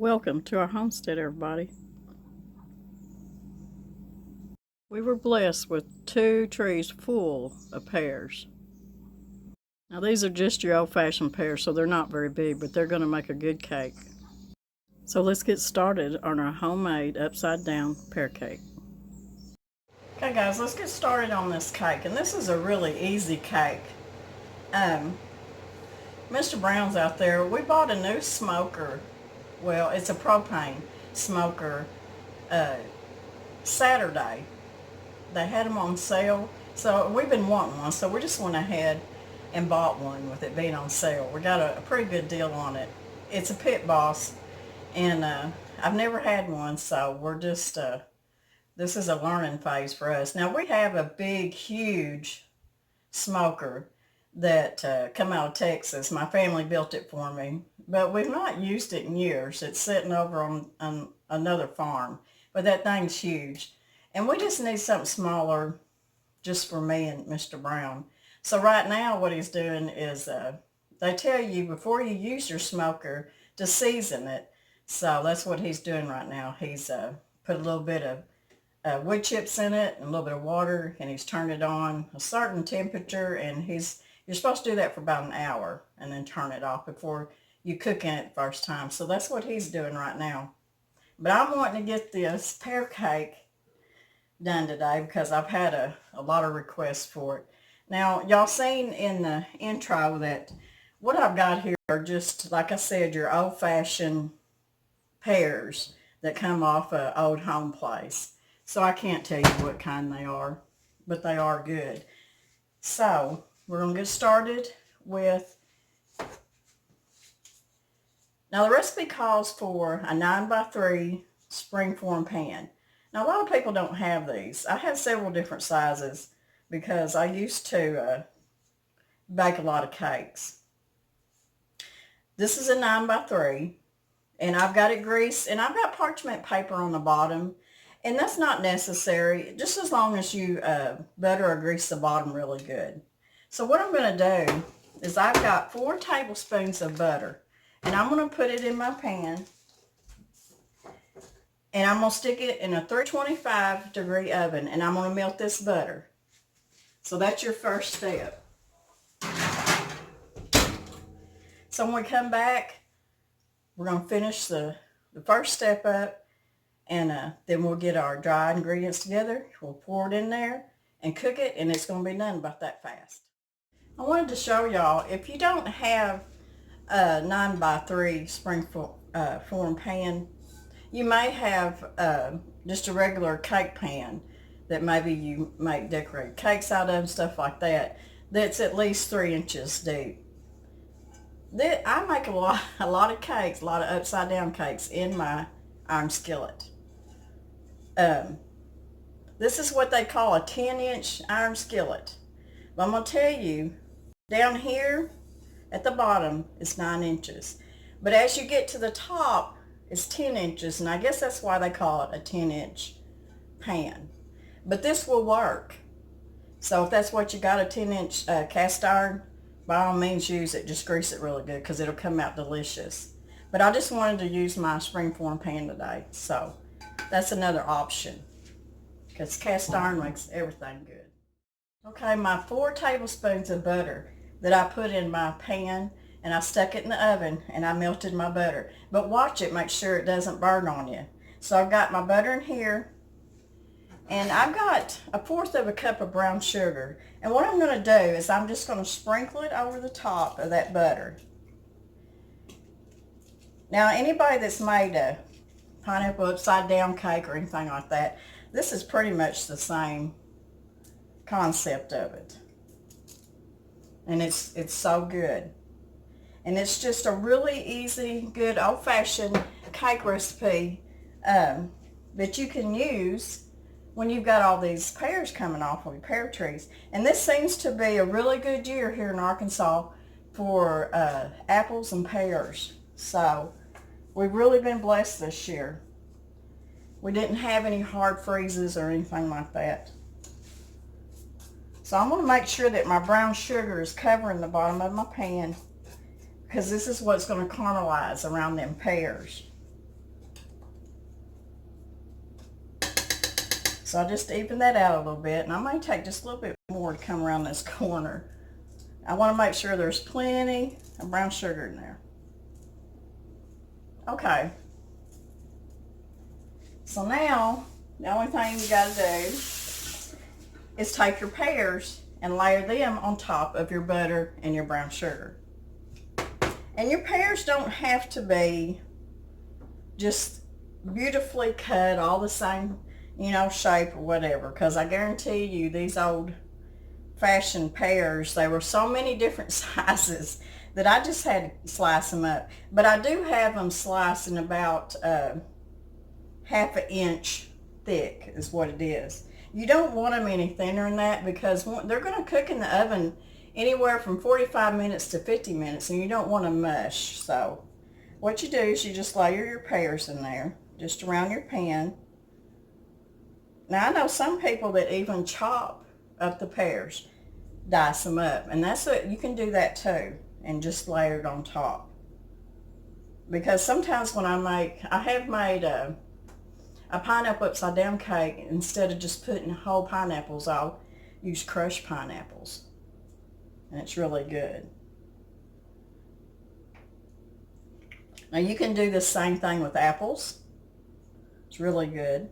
Welcome to our homestead, everybody. We were blessed with 2 trees full of pears. Now these are just your old-fashioned pears, so they're not very big, but they're going to make a good cake. So let's get started on our homemade upside-down pear cake. Okay guys, let's get started on this cake, and this is a really easy cake. Mr. Brown's out there. We bought a new smoker. Well, it's a propane smoker Saturday. They had them on sale, so we've been wanting one, so we just went ahead and bought one with it being on sale. We got a pretty good deal on it. It's a Pit Boss, and I've never had one, so we're just, this is a learning phase for us. Now, we have a big, huge smoker that come out of Texas. My family built it for me, but we've not used it in years. It's sitting over on another farm, but that thing's huge. And we just need something smaller just for me and Mr. Brown. So right now what he's doing is they tell you before you use your smoker to season it. So that's what he's doing right now. He's put a little bit of wood chips in it and a little bit of water, and he's turned it on a certain temperature, and you're supposed to do that for about an hour and then turn it off before you cook in it the first time. So that's what he's doing right now. But I'm wanting to get this pear cake done today because I've had a lot of requests for it. Now, y'all seen in the intro that what I've got here are just, like I said, your old-fashioned pears that come off an old home place. So I can't tell you what kind they are, but they are good. So we're going to get started with, now the recipe calls for a 9x3 springform pan. Now a lot of people don't have these. I have several different sizes because I used to bake a lot of cakes. This is a 9x3, and I've got it greased, and I've got parchment paper on the bottom, and that's not necessary, just as long as you butter or grease the bottom really good. So what I'm going to do is I've got 4 tablespoons of butter, and I'm going to put it in my pan, and I'm going to stick it in a 325-degree oven, and I'm going to melt this butter. So that's your first step. So when we come back, we're going to finish the first step up, and then we'll get our dry ingredients together. We'll pour it in there and cook it, and it's going to be done about that fast. I wanted to show y'all, if you don't have a 9x3 springform pan, you may have just a regular cake pan that maybe you make decorated cakes out of and stuff like that, that's at least 3 inches deep. I make a lot of cakes, a lot of upside down cakes in my iron skillet. This is what they call a 10-inch iron skillet. But I'm going to tell you, down here at the bottom is 9 inches. But as you get to the top, it's 10 inches, and I guess that's why they call it a 10-inch pan. But this will work. So if that's what you got, a 10-inch cast iron, by all means use it. Just grease it really good because it'll come out delicious. But I just wanted to use my springform pan today, so that's another option because cast iron makes everything good. Okay, my 4 tablespoons of butter that I put in my pan, and I stuck it in the oven, and I melted my butter. But watch it, make sure it doesn't burn on you. So I've got my butter in here, and I've got 1/4 of a cup of brown sugar. And what I'm going to do is I'm just going to sprinkle it over the top of that butter. Now, anybody that's made a pineapple upside down cake or anything like that, this is pretty much the same concept of it. And it's so good. And it's just a really easy, good, old-fashioned cake recipe that you can use when you've got all these pears coming off of your pear trees. And this seems to be a really good year here in Arkansas for apples and pears. So we've really been blessed this year. We didn't have any hard freezes or anything like that. So I'm going to make sure that my brown sugar is covering the bottom of my pan, because this is what's going to caramelize around them pears. So I just even that out a little bit, and I may take just a little bit more to come around this corner. I want to make sure there's plenty of brown sugar in there. Okay. So now, the only thing you got to do is take your pears and layer them on top of your butter and your brown sugar. And your pears don't have to be just beautifully cut, all the same, you know, shape or whatever, because I guarantee you these old fashioned pears, they were so many different sizes that I just had to slice them up. But I do have them sliced in about half an inch thick is what it is. You don't want them any thinner than that because they're going to cook in the oven anywhere from 45 minutes to 50 minutes, and you don't want to mush. So what you do is you just layer your pears in there, just around your pan. Now I know some people that even chop up the pears, dice them up, and that's what you can do that too, and just layer it on top. Because sometimes when I have made a pineapple upside down cake, instead of just putting whole pineapples, I'll use crushed pineapples, and it's really good. Now you can do the same thing with apples. It's really good.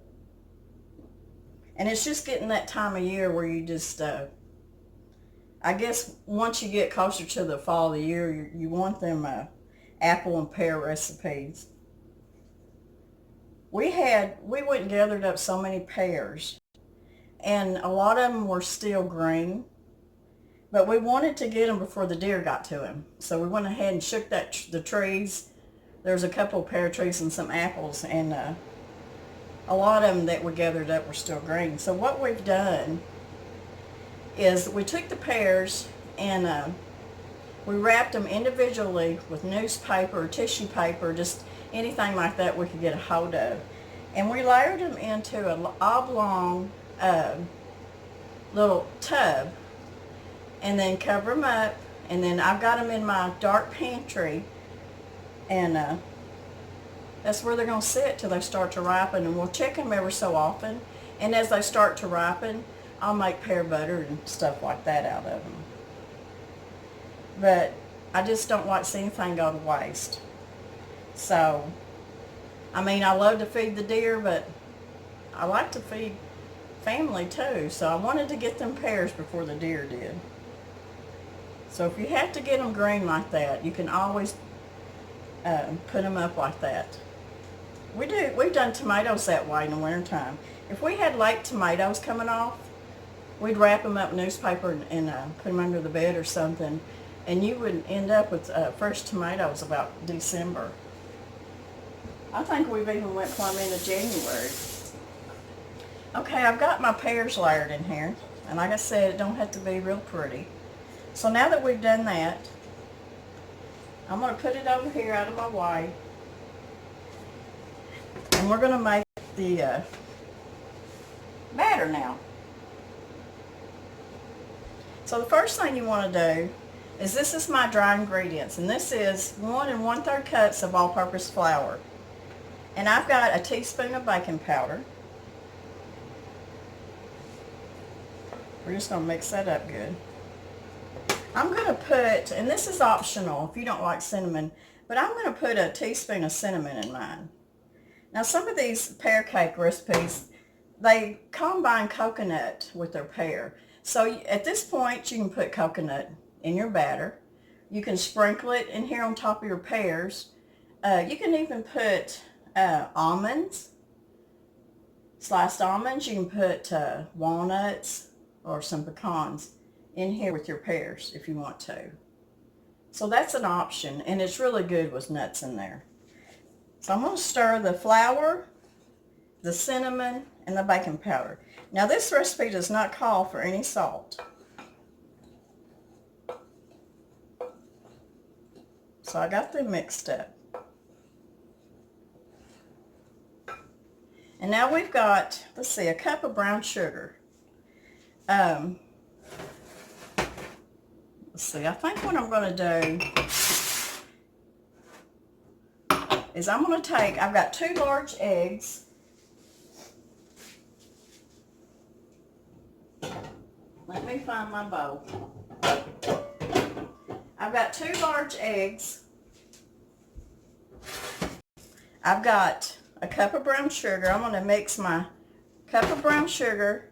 And it's just getting that time of year where you just, I guess once you get closer to the fall of the year, you want them apple and pear recipes. We went and gathered up so many pears, and a lot of them were still green, but we wanted to get them before the deer got to them. So we went ahead and shook the trees. There's a couple of pear trees and some apples, and a lot of them that we gathered up were still green. So what we've done is we took the pears and we wrapped them individually with newspaper or tissue paper, just anything like that we could get a hold of. And we layered them into an oblong little tub, and then cover them up. And then I've got them in my dark pantry, and that's where they're going to sit till they start to ripen. And we'll check them every so often. And as they start to ripen, I'll make pear butter and stuff like that out of them. But I just don't like to see anything go to waste. So, I mean, I love to feed the deer, but I like to feed family too. So I wanted to get them pears before the deer did. So if you have to get them green like that, you can always put them up like that. We've done tomatoes that way in the wintertime. If we had late tomatoes coming off, we'd wrap them up in newspaper and put them under the bed or something, and you would end up with fresh tomatoes about December. I think we've even went plumb into January. Okay, I've got my pears layered in here, and like I said, it don't have to be real pretty. So now that we've done that, I'm going to put it over here out of my way, and we're going to make the batter now. So the first thing you want to do is, this is my dry ingredients, and this is 1 1/3 cups of all-purpose flour. And I've got a teaspoon of baking powder. We're just going to mix that up good. I'm going to put, and this is optional if you don't like cinnamon, but I'm going to put a teaspoon of cinnamon in mine. Now some of these pear cake recipes, they combine coconut with their pear. So at this point you can put coconut in your batter. You can sprinkle it in here on top of your pears. You can even put almonds, sliced almonds. You can put walnuts or some pecans in here with your pears if you want to. So that's an option, and it's really good with nuts in there. So I'm going to stir the flour, the cinnamon, and the baking powder. Now this recipe does not call for any salt. So I got them mixed up. And now we've got, let's see, a cup of brown sugar. Let's see, I think what I'm going to do is I'm going to take, I've got 2 large eggs. Let me find my bowl. I've got 2 large eggs. I've got a cup of brown sugar. I'm going to mix my cup of brown sugar,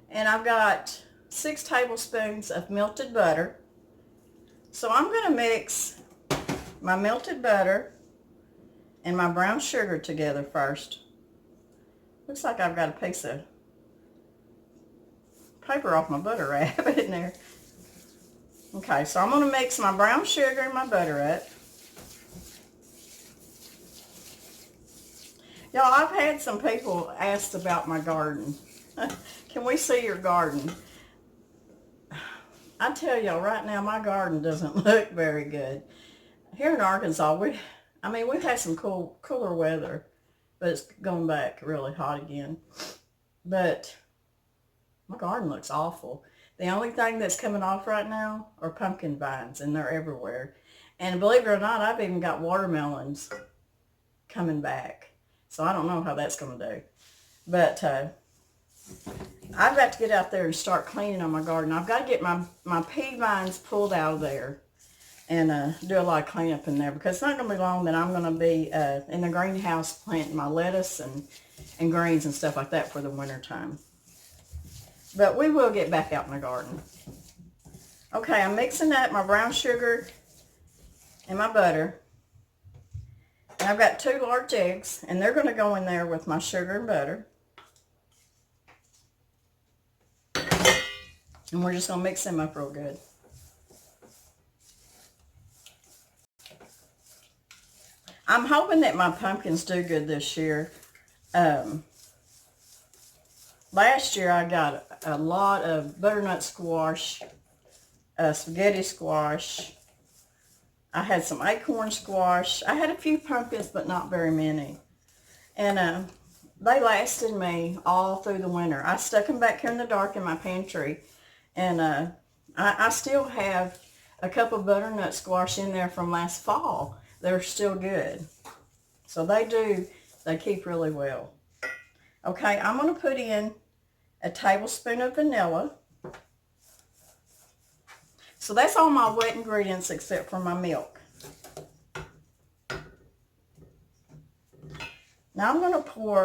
and I've got 6 tablespoons of melted butter. So I'm going to mix my melted butter and my brown sugar together first. Looks like I've got a piece of paper off my butter wrap in there. Okay, so I'm going to mix my brown sugar and my butter up. Y'all, I've had some people ask about my garden. Can we see your garden? I tell y'all right now, my garden doesn't look very good. Here in Arkansas, we've had some cooler weather, but it's going back really hot again. But my garden looks awful. The only thing that's coming off right now are pumpkin vines, and they're everywhere. And believe it or not, I've even got watermelons coming back. So I don't know how that's going to do. But I've got to get out there and start cleaning on my garden. I've got to get my pea vines pulled out of there and do a lot of cleanup in there, because it's not going to be long that I'm going to be in the greenhouse planting my lettuce and greens and stuff like that for the winter time. But we will get back out in the garden. Okay, I'm mixing up my brown sugar and my butter. And I've got 2 large eggs, and they're going to go in there with my sugar and butter. And we're just going to mix them up real good. I'm hoping that my pumpkins do good this year. Last year I got a lot of butternut squash, spaghetti squash. I had some acorn squash. I had a few pumpkins, but not very many. And they lasted me all through the winter. I stuck them back here in the dark in my pantry. And I still have a couple of butternut squash in there from last fall. They're still good. So they keep really well. Okay, I'm going to put in a tablespoon of vanilla. So that's all my wet ingredients except for my milk. Now I'm going to pour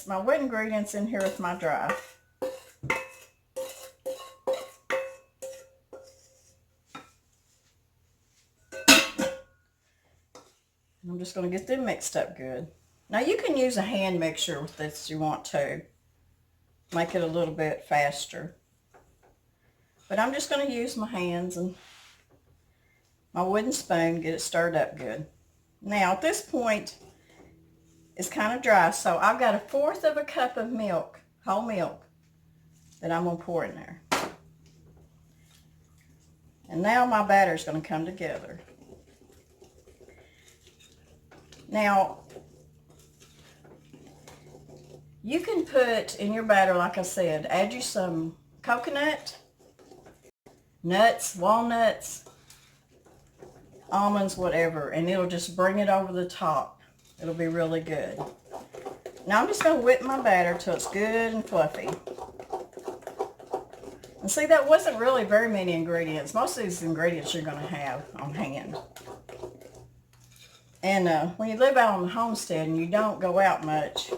my wet ingredients in here with my dry. And I'm just going to get them mixed up good. Now you can use a hand mixer with this if you want to. Make it a little bit faster. But I'm just going to use my hands and my wooden spoon, get it stirred up good. Now at this point, it's kind of dry, so I've got 1/4 of a cup of milk, whole milk, that I'm going to pour in there. And now my batter is going to come together. Now, you can put in your batter, like I said, add you some coconut, nuts, walnuts, almonds, whatever, and it'll just bring it over the top. It'll be really good. Now I'm just going to whip my batter till it's good and fluffy. And see, that wasn't really very many ingredients. Most of these ingredients you're going to have on hand. And when you live out on the homestead and you don't go out much,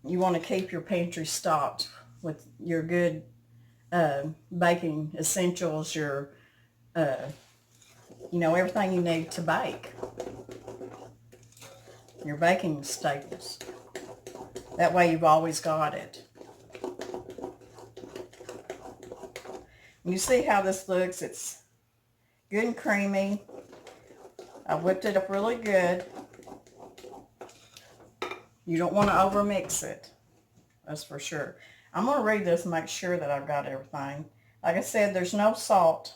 you want to keep your pantry stocked with your good baking essentials, your, everything you need to bake. Your baking staples. That way you've always got it. You see how this looks? It's good and creamy. I whipped it up really good. You don't want to overmix it. That's for sure. I'm going to read this and make sure that I've got everything. Like I said, there's no salt.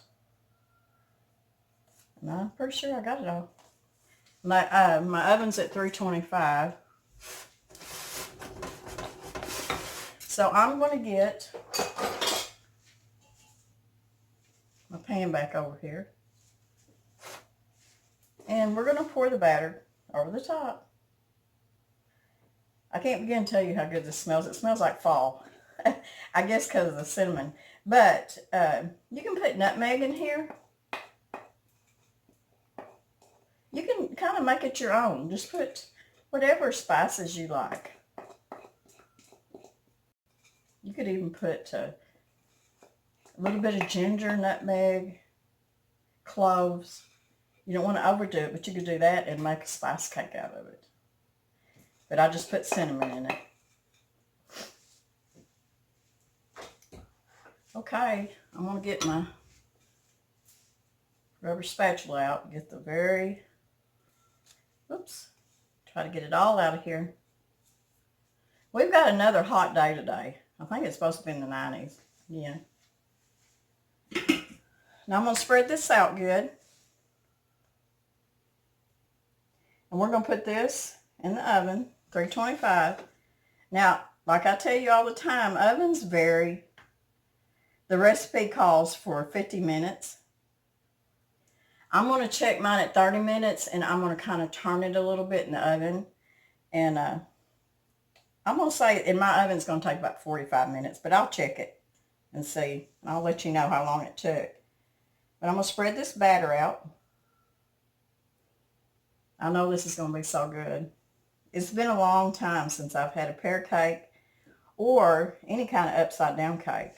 And I'm pretty sure I got it all. My oven's at 325. So I'm going to get my pan back over here. And we're going to pour the batter over the top. I can't begin to tell you how good this smells. It smells like fall. I guess because of the cinnamon. But you can put nutmeg in here. You can kind of make it your own. Just put whatever spices you like. You could even put a little bit of ginger, nutmeg, cloves. You don't want to overdo it, but you could do that and make a spice cake out of it. But I just put cinnamon in it. Okay, I'm going to get my rubber spatula out. Get the try to get it all out of here. We've got another hot day today. I think it's supposed to be in the 90s. Yeah. Now I'm going to spread this out good. And we're going to put this in the oven, 325. Now, like I tell you all the time, ovens vary. The recipe calls for 50 minutes. I'm going to check mine at 30 minutes, and I'm going to kind of turn it a little bit in the oven. And I'm going to say in my oven it's going to take about 45 minutes, but I'll check it and see. And I'll let you know how long it took. But I'm going to spread this batter out. I know this is going to be so good. It's been a long time since I've had a pear cake or any kind of upside down cake.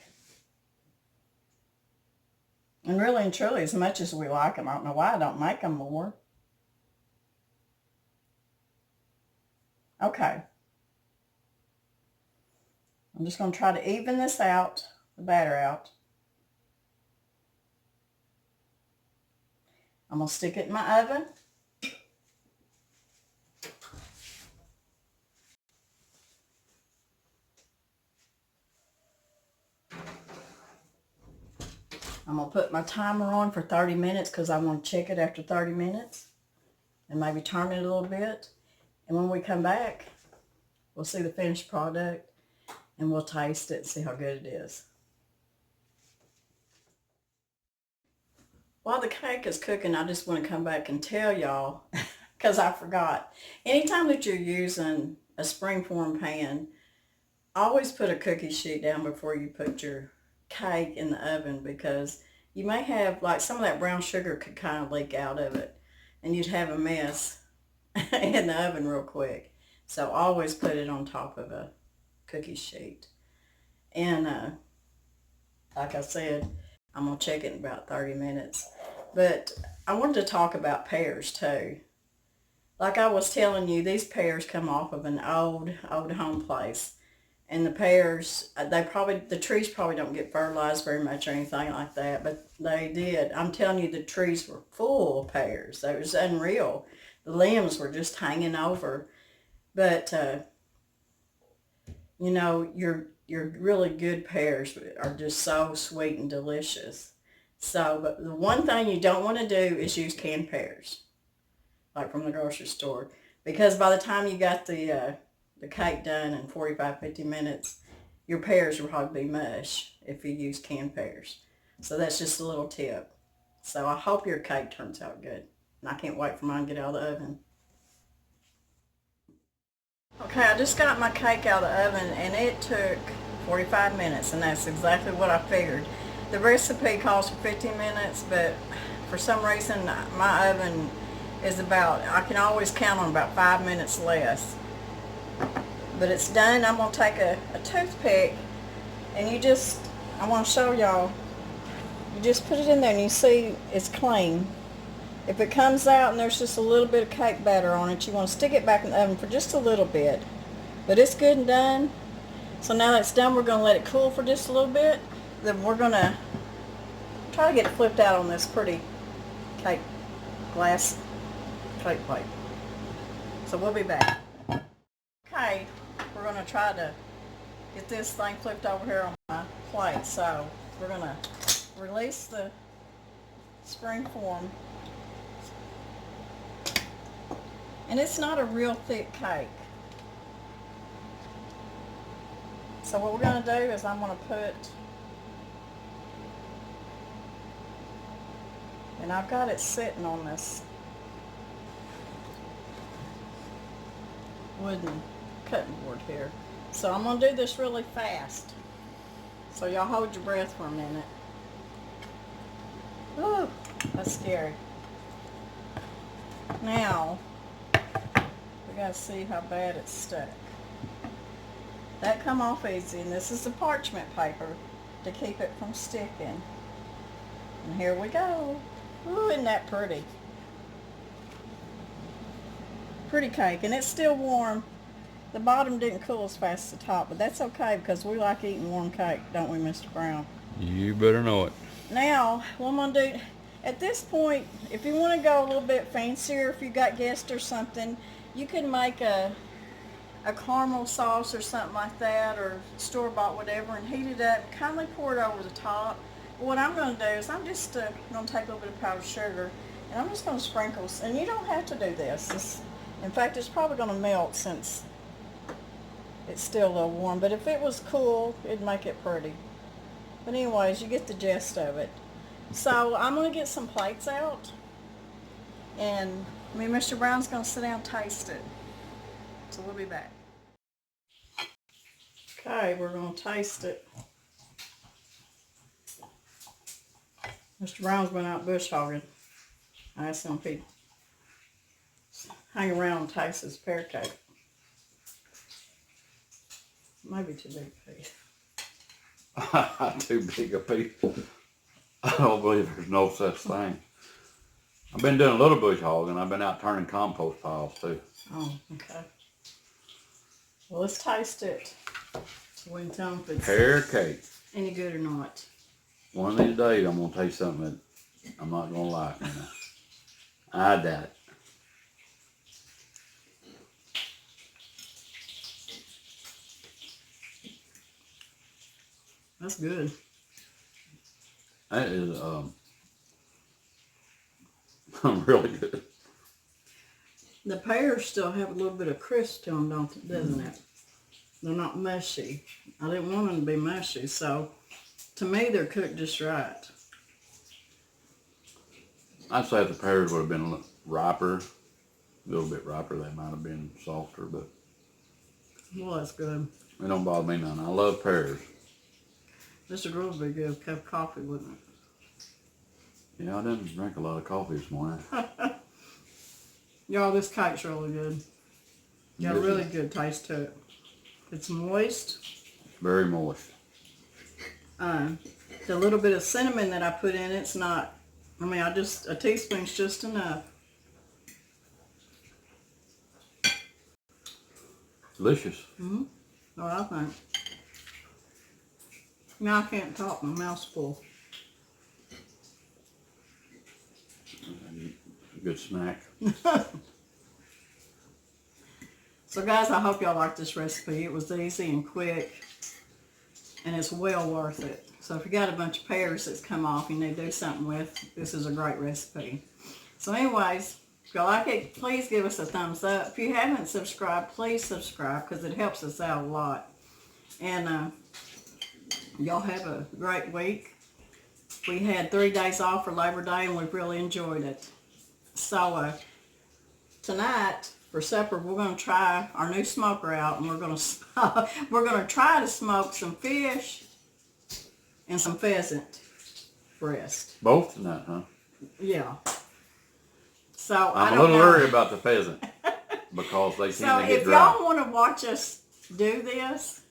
And really and truly, as much as we like them, I don't know why I don't make them more. Okay. I'm just going to try to even this out, the batter out. I'm going to stick it in my oven. I'm going to put my timer on for 30 minutes because I want to check it after 30 minutes and maybe turn it a little bit. And when we come back, we'll see the finished product and we'll taste it and see how good it is. While the cake is cooking, I just want to come back and tell y'all, because I forgot, anytime that you're using a springform pan, always put a cookie sheet down before you put your cake in the oven, because you may have, like, some of that brown sugar could kind of leak out of it and you'd have a mess in the oven real quick. So always put it on top of a cookie sheet. And like I said, I'm going to check it in about 30 minutes. But I wanted to talk about pears too. Like I was telling you, these pears come off of an old home place. And the pears, the trees probably don't get fertilized very much or anything like that, but they did. I'm telling you, the trees were full of pears. It was unreal. The limbs were just hanging over. But, you know, your really good pears are just so sweet and delicious. So, but the one thing you don't want to do is use canned pears, like from the grocery store, because by the time you got the cake done in 45-50 minutes, your pears will probably be mush if you use canned pears. So that's just a little tip. So I hope your cake turns out good. And I can't wait for mine to get out of the oven. Okay, I just got my cake out of the oven and it took 45 minutes, and that's exactly what I figured. The recipe calls for 15 minutes, but for some reason my oven is about, I can always count on about 5 minutes less. But it's done. I'm going to take a toothpick, and I want to show y'all, you just put it in there and you see it's clean. If it comes out and there's just a little bit of cake batter on it, you want to stick it back in the oven for just a little bit. But it's good and done. So now that it's done, we're going to let it cool for just a little bit. Then we're going to try to get it flipped out on this pretty glass cake plate. So we'll be back. Okay, we're going to try to get this thing flipped over here on my plate. So we're going to release the spring form. And it's not a real thick cake. So what we're going to do is I'm going to put, and I've got it sitting on this wooden cutting board here. So I'm going to do this really fast. So y'all hold your breath for a minute. Ooh, that's scary. Now, we got to see how bad it's stuck. That come off easy, and this is the parchment paper to keep it from sticking. And here we go. Ooh, isn't that pretty? Pretty cake, and it's still warm. The bottom didn't cool as fast as the top, but that's okay because we like eating warm cake, don't we, Mr. Brown? You better know it. Now, what I'm going to do, at this point, if you want to go a little bit fancier, if you got guests or something, you can make a caramel sauce or something like that, or store-bought whatever, and heat it up, kindly pour it over the top. But what I'm going to do is I'm just going to take a little bit of powdered sugar, and I'm just going to sprinkle, and you don't have to do this. In fact, it's probably going to melt since it's still a little warm, but if it was cool, it'd make it pretty. But anyways, you get the gist of it. So I'm going to get some plates out, and me and Mr. Brown's going to sit down and taste it. So we'll be back. Okay, we're going to taste it. Mr. Brown's been out bush hogging. I asked him if he'd hang around and taste his pear cake. Maybe too big a piece. Too big a piece. I don't believe there's no such thing. I've been doing a little bush hogging. I've been out turning compost piles too. Oh, okay. Well, let's taste it. So we can tell if it's Pear cake. any good or not. One of these days I'm going to taste something that I'm not going to like. You know? I doubt it. That's good. That is really good. The pears still have a little bit of crisp to them, doesn't it? They're not mushy. I didn't want them to be mushy, so to me they're cooked just right. I'd say if the pears would have been a little riper, a little bit riper, they might have been softer, but Well, that's good. it don't bother me none. I love pears. Mr. Grove would be good with a cup of coffee, wouldn't it? Yeah, I didn't drink a lot of coffee this morning. Y'all, this cake's really good. Got a really good taste to it. It's moist. Very moist. The little bit of cinnamon that I put in, it's not, a teaspoon's just enough. Delicious. Mm-hmm. What I think. Now I can't talk, my mouth's full. Good snack. So guys, I hope y'all like this recipe. It was easy and quick, and it's well worth it. So if you got a bunch of pears that's come off you need to do something with, this is a great recipe. So anyways, if you like it, please give us a thumbs up. If you haven't subscribed, please subscribe because it helps us out a lot. And y'all have a great week. We had 3 days off for Labor Day and we've really enjoyed it. So tonight for supper we're going to try our new smoker out, and we're going to try to smoke some fish and some pheasant breast. Both tonight, huh? Yeah. So I'm a little worried about the pheasant because they seem to get if dry. y'all want to watch us do this,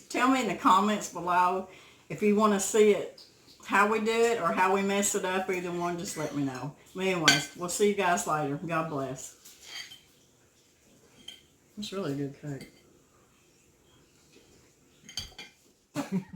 tell me in the comments below if you want to see it, how we do it or how we mess it up. Either one, just let me know. But anyways, we'll see you guys later. God bless. It's really a good cake.